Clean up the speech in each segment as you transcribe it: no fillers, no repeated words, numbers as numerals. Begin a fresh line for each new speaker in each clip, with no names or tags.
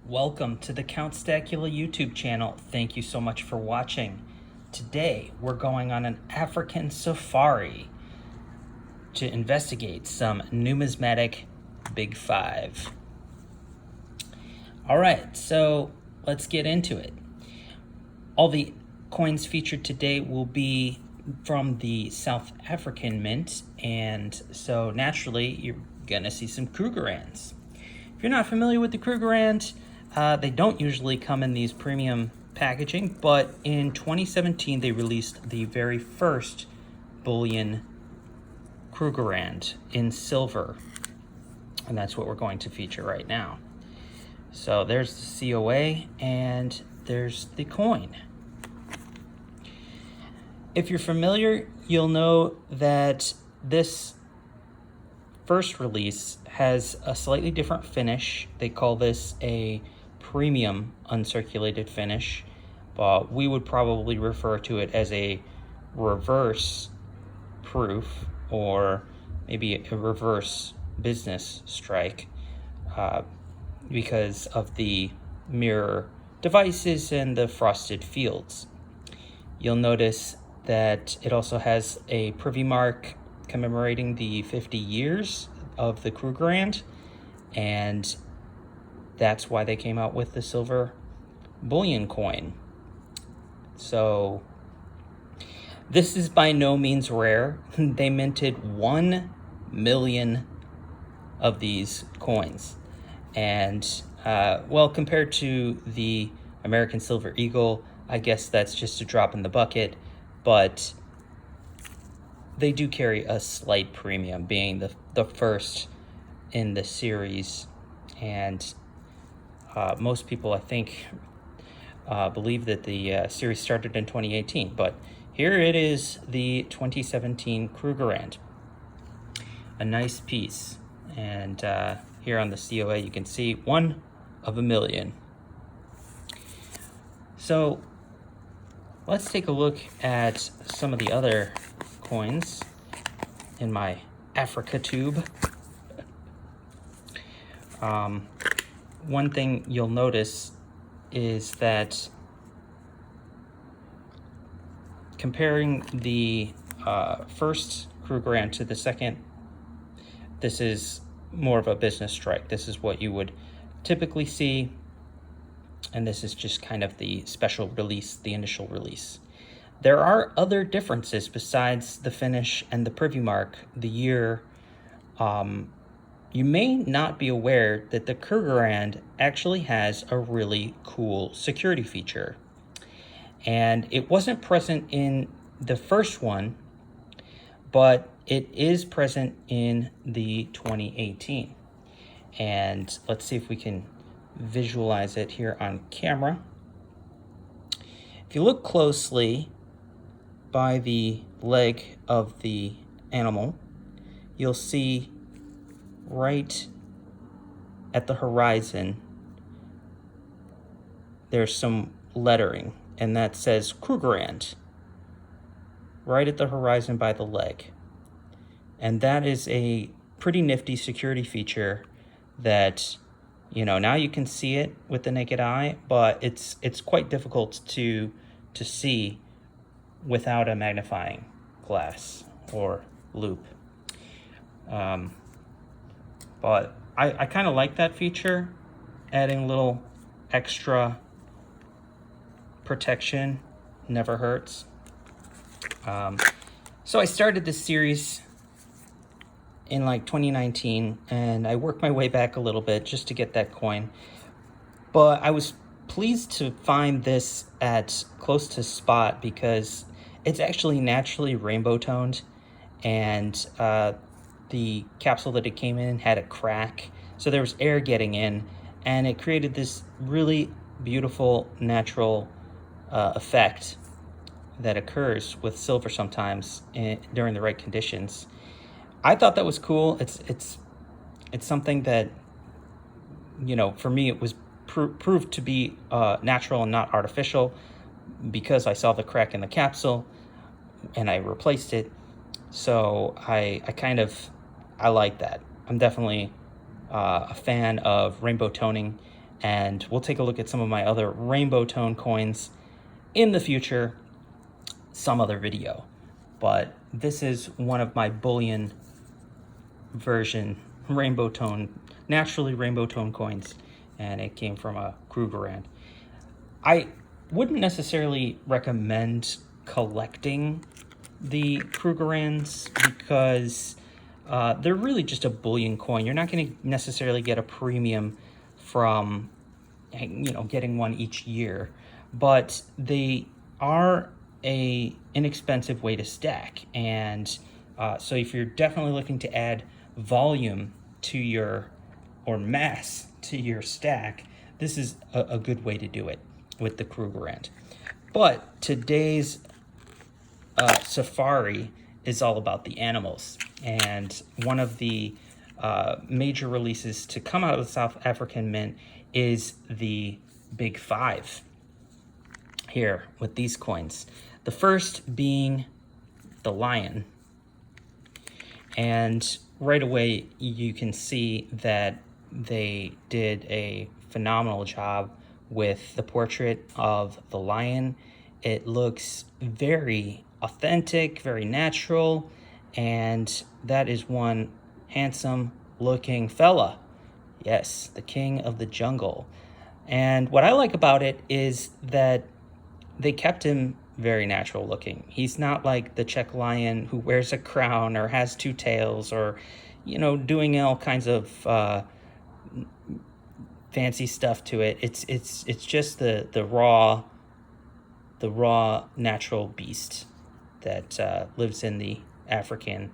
Welcome to the Count Stackula YouTube channel. Thank you so much for watching. Today, we're going on an African safari to investigate some numismatic Big Five. All right, so let's get into it. All the coins featured today will be from the South African Mint, and so naturally, you're gonna see some Krugerrands. If you're not familiar with the Krugerrand, they don't usually come in these premium packaging, but in 2017 they released the very first bullion Krugerrand in silver, and that's what we're going to feature right now. So there's the COA and there's the coin. If you're familiar, you'll know that this first release has a slightly different finish. They call this a premium uncirculated finish, but we would probably refer to it as a reverse proof or maybe a reverse business strike because of the mirror devices and the frosted fields. You'll notice that it also has a privy mark commemorating the 50 years of the Krugerrand, and that's why they came out with the silver bullion coin. So this is by no means rare. They minted 1 million of these coins, and well, compared to the American Silver Eagle, I guess that's just a drop in the bucket, but they do carry a slight premium, being the first in the series, and most people, I think, believe that the series started in 2018, but here it is, the 2017 Krugerrand. A nice piece, and here on the COA you can see 1 of a million. So let's take a look at some of the other coins in my Africa tube. One thing you'll notice is that comparing the first Krugerrand to the second, this is more of a business strike. This is what you would typically see, and this is just kind of the special release, the initial release. There are other differences besides the finish and the privy mark, the year. You may not be aware that the Krugerrand actually has a really cool security feature. And it wasn't present in the first one, but it is present in the 2018. And let's see if we can visualize it here on camera. If you look closely by the leg of the animal, you'll see right at the horizon there's some lettering, and that says Krugerrand right at the horizon by the leg. And that is a pretty nifty security feature that, you know, now you can see it with the naked eye, but it's quite difficult to see without a magnifying glass or loupe. But I kind of like that feature, adding a little extra protection never hurts. So I started this series in like 2019, and I worked my way back a little bit just to get that coin. But I was pleased to find this at close to spot because it's actually naturally rainbow toned, and the capsule that it came in had a crack, so there was air getting in, and it created this really beautiful natural effect that occurs with silver sometimes during the right conditions. I thought that was cool. It's something that, you know, for me it was proved to be natural and not artificial, because I saw the crack in the capsule and I replaced it. So I like that. I'm definitely a fan of rainbow toning, And we'll take a look at some of my other rainbow tone coins in the future, some other video. But this is one of my bullion version naturally rainbow tone coins, and it came from a Krugerrand. I wouldn't necessarily recommend collecting the Krugerrands because they're really just a bullion coin. You're not going to necessarily get a premium from, getting one each year, but they are a inexpensive way to stack. And so if you're definitely looking to add volume to or mass to your stack, this is a good way to do it with the Krugerrand. But today's safari is all about the animals, and one of the major releases to come out of the South African Mint is the Big Five here with these coins. The first being the lion, and right away you can see that they did a phenomenal job with the portrait of the lion. It looks very authentic, very natural, and that is one handsome looking fella. Yes, the king of the jungle. And what I like about it is that they kept him very natural looking. He's not like the Czech lion who wears a crown or has two tails or, doing all kinds of fancy stuff to it. It's just the raw natural beast that lives in the African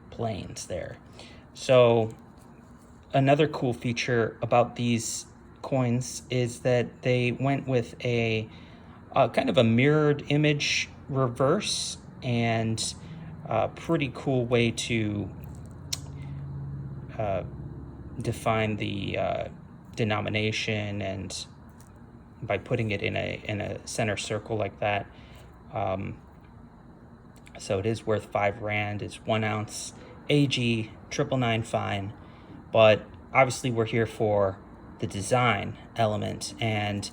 plains there. So another cool feature about these coins is that they went with a kind of a mirrored image reverse, and a pretty cool way to define the denomination, and by putting it in a center circle like that. So it is worth 5 Rand. It's 1 ounce AG 999 fine, but obviously we're here for the design element. And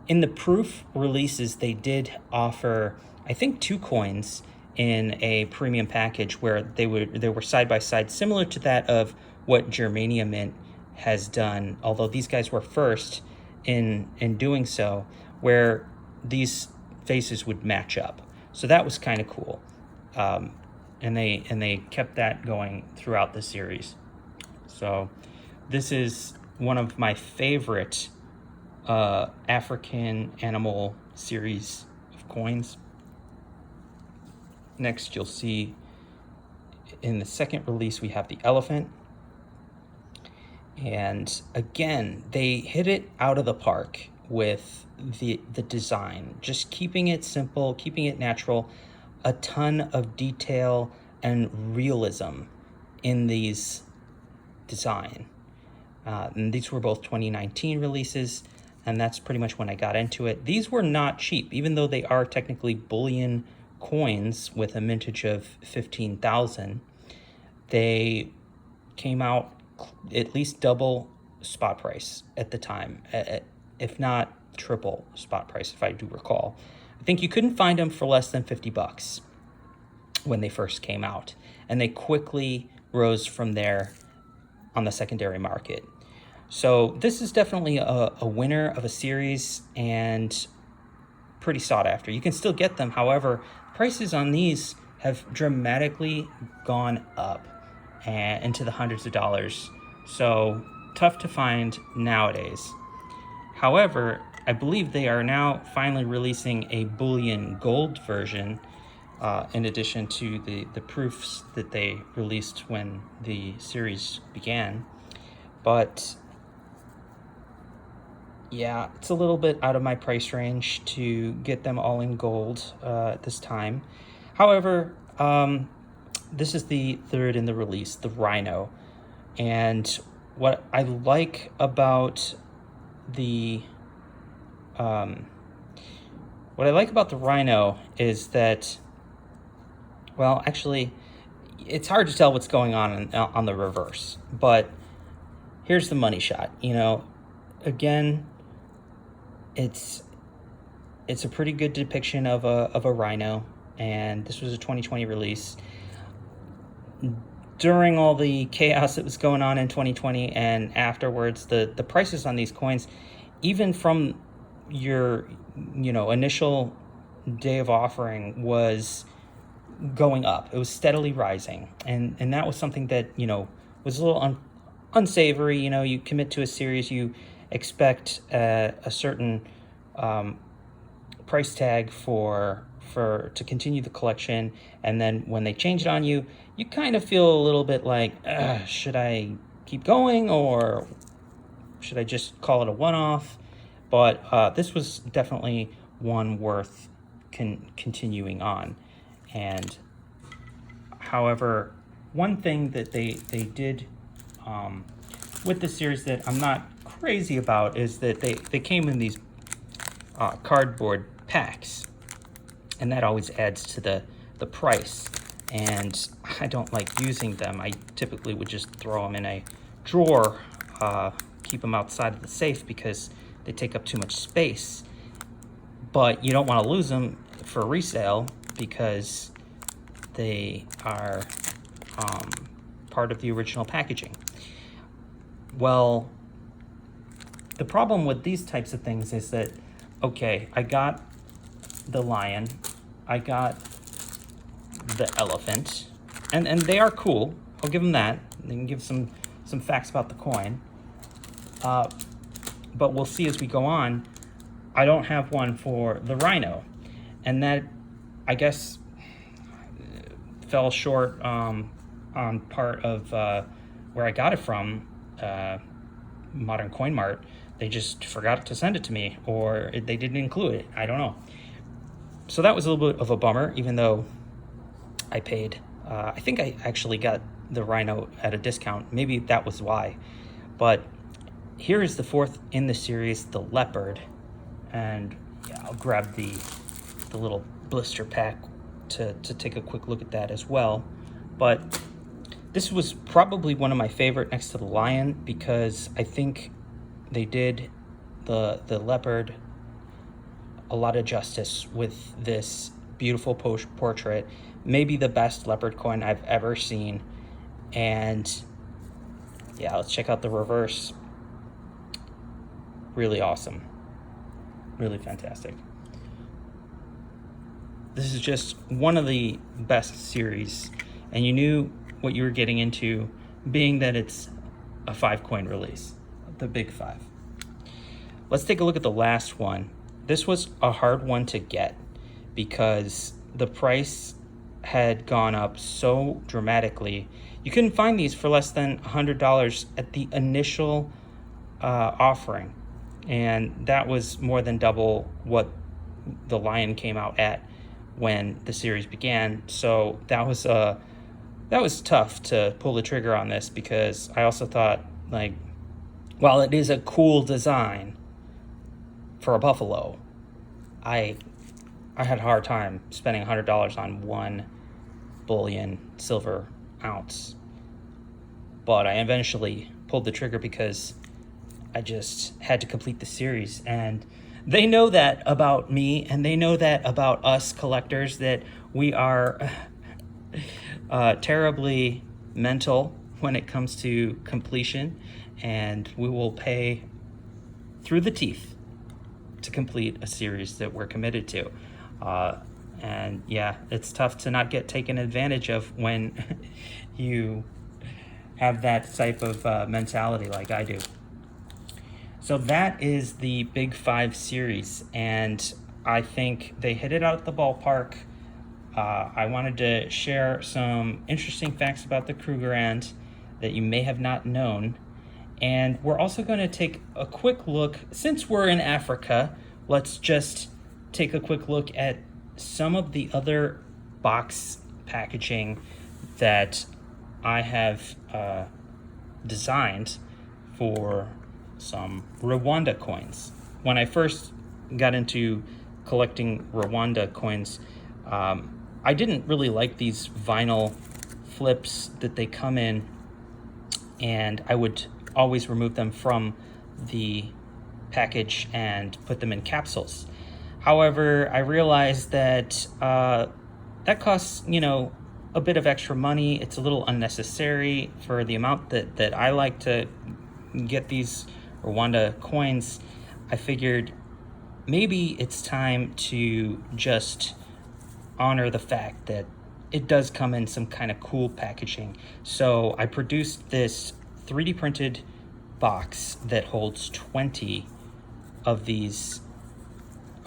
in the proof releases, they did offer, I think, 2 coins in a premium package where they were side by side, similar to that of what Germania Mint has done, although these guys were first in doing so, where these faces would match up. So that was kind of cool. And they kept that going throughout the series. So this is one of my favorite African animal series of coins. Next, you'll see in the second release we have the elephant. And again, they hit it out of the park with the design, just keeping it simple, keeping it natural, a ton of detail and realism in these design. And these were both 2019 releases, and that's pretty much when I got into it. These were not cheap, even though they are technically bullion coins with a mintage of 15,000. They came out at least double spot price at the time, if not triple spot price, if I do recall. I think you couldn't find them for less than $50 when they first came out, and they quickly rose from there on the secondary market. So this is definitely a winner of a series and pretty sought after. You can still get them. However, prices on these have dramatically gone up and into the hundreds of dollars. So tough to find nowadays. However, I believe they are now finally releasing a bullion gold version, in addition to the proofs that they released when the series began. But yeah, it's a little bit out of my price range to get them all in gold at this time. However, this is the third in the release, the Rhino. And what I like about the Rhino is that, well, actually, it's hard to tell what's going on the reverse. But here's the money shot. again, it's a pretty good depiction of a rhino, and this was a 2020 release. During all the chaos that was going on in 2020 and afterwards, the prices on these coins, even from your initial day of offering, was going up. It was steadily rising, and that was something that was a little unsavory. You commit to a series, you expect a certain price tag to continue the collection, and then when they change it on you, you kind of feel a little bit like, should I keep going, or should I just call it a one-off? But this was definitely one worth continuing on. And however, one thing that they did with the series that I'm not crazy about is that they came in these cardboard packs, and that always adds to the price, and I don't like using them. I typically would just throw them in a drawer, keep them outside of the safe because they take up too much space. But you don't want to lose them for resale because they are part of the original packaging. Well, the problem with these types of things is that, okay, I got the lion, I got the elephant, and they are cool. I'll give them that. They can give some facts about the coin. But we'll see as we go on, I don't have one for the rhino. And that, I guess, fell short on part of where I got it from, Modern Coin Mart. They just forgot to send it to me, or they didn't include it. I don't know. So that was a little bit of a bummer, even though I paid. I think I actually got the rhino at a discount. Maybe that was why. But here is the fourth in the series, the leopard. And yeah, I'll grab the little blister pack to take a quick look at that as well. But this was probably one of my favorite next to the lion, because I think they did the leopard a lot of justice with this beautiful portrait. Maybe the best leopard coin I've ever seen. And yeah, let's check out the reverse. Really awesome. Really fantastic. This is just one of the best series, and you knew what you were getting into, being that it's a 5-coin release, the big 5. Let's take a look at the last one. This was a hard one to get because the price had gone up so dramatically. You couldn't find these for less than $100 at the initial offering, and that was more than double what the lion came out at when the series began. So that was tough to pull the trigger on this, because I also thought, like, while it is a cool design for a buffalo, I had a hard time spending $100 on one bullion silver ounce. But I eventually pulled the trigger because I just had to complete the series. And they know that about me, and they know that about us collectors, that we are terribly mental when it comes to completion, and we will pay through the teeth to complete a series that we're committed to. And yeah, it's tough to not get taken advantage of when you have that type of mentality like I do. So that is the Big 5 series, and I think they hit it out of the ballpark. I wanted to share some interesting facts about the Krugerrand that you may have not known. And we're also going to take a quick look, since we're in Africa, let's just take a quick look at some of the other box packaging that I have designed for some Rwanda coins. When I first got into collecting Rwanda coins, I didn't really like these vinyl flips that they come in, and I would always remove them from the package and put them in capsules. However, I realized that that costs, a bit of extra money. It's a little unnecessary for the amount that I like to get these Rwanda coins. I figured maybe it's time to just honor the fact that it does come in some kind of cool packaging. So I produced this 3D printed box that holds 20 of these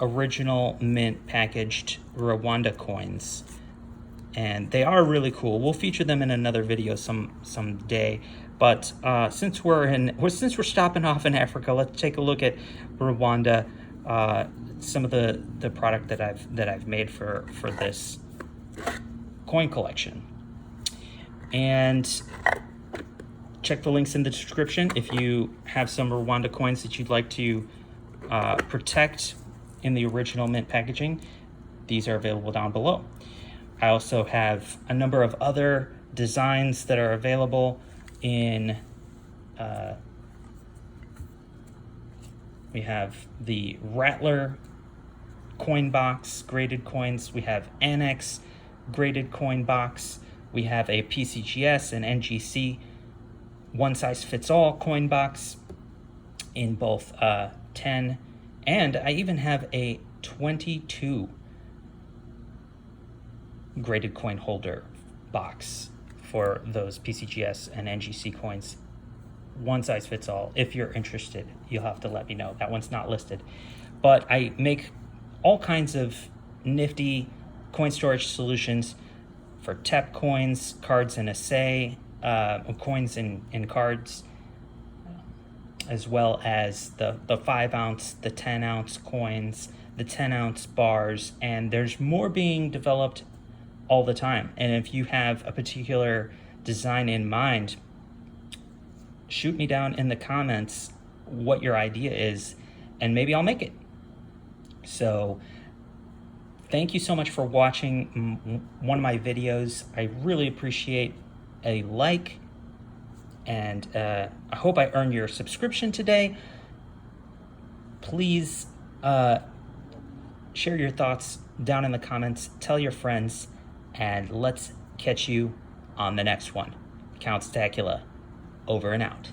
original mint packaged Rwanda coins, and they are really cool. We'll feature them in another video someday. But since we're stopping off in Africa, let's take a look at Rwanda. Some of the product that I've made for this coin collection, and check the links in the description if you have some Rwanda coins that you'd like to protect in the original mint packaging. These are available down below. I also have a number of other designs that are available in we have the Rattler coin box, graded coins. We have Annex graded coin box. We have a PCGS and NGC one-size-fits-all coin box in both 10, and I even have a 22 graded coin holder box for those PCGS and NGC coins. One size fits all. If you're interested, you'll have to let me know. That one's not listed. But I make all kinds of nifty coin storage solutions for TEP coins, cards in assay, coins in cards, as well as the 5-ounce, the 10-ounce coins, the 10-ounce bars, and there's more being developed all the time. And if you have a particular design in mind, shoot me down in the comments what your idea is, and maybe I'll make it. So thank you so much for watching one of my videos. I really appreciate a like, and I hope I earned your subscription today. Please share your thoughts down in the comments, tell your friends, and let's catch you on the next one. Count Stackula, over and out.